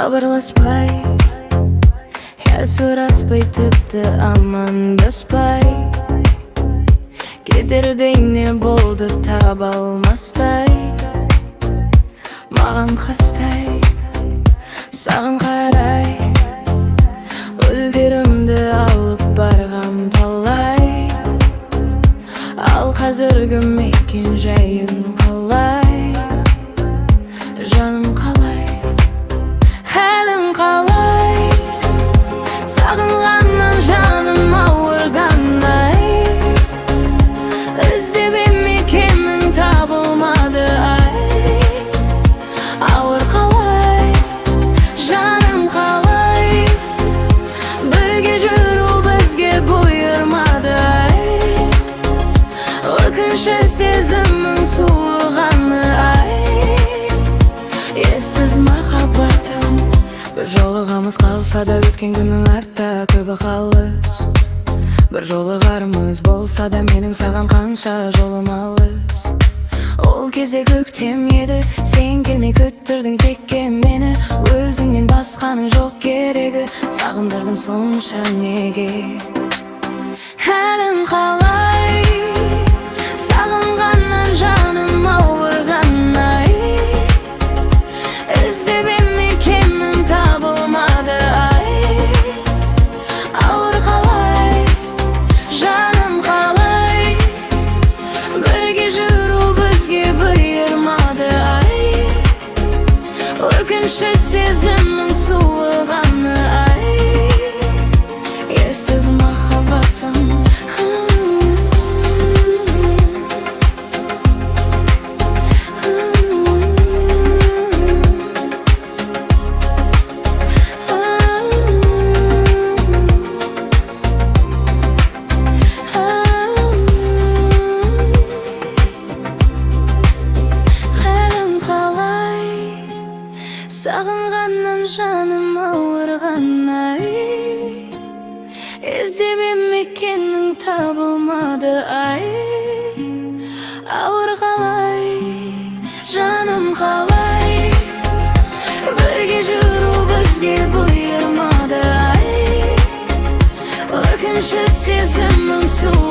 хабарласпай, хәл сұраспай, тіпті амандаспай, кетердей не болды таба алмастай, маған қастай, саған қарай, өлдерімді алып барғам талай. Ал қазіргі мекен жайың қалай, жаным қалай, әлің қалай, сағынғаннан жаным ауырғандай, іздеп мекенің табылмады ай, ауыр қалай, жаным қалай, бірге жүру бізге бұйырмады ай, өкініші сезімнің суығаны ай, ессіз махаббатым. Бір жолығамыз қалса да өткен күннің артта көбі қалыс, бір жолығарымыз болса да менің саған қанша жолым алыс. Ол кезде көктем еді, сен келмей күттірдің текке мені, өзіңнен басқаның жоқ керегі, сағындырдым сонша неге. Әлің қалай, сағынғаннан жаным ауырғандай, іздеп мекенің табылмады ай, ауыр қалай, жаным қалай, бірге жүру бізге бұйырмады ай, өкініші сезімнің суығаны ай, ессіз махаббатым. Сағынғаннан жаным ауырғандай, іздеп мекенің табылмады ай, ауыр қалай, жаным қалай, бірге жүру бізге бұйырмады ай, өкініші сезімнің суы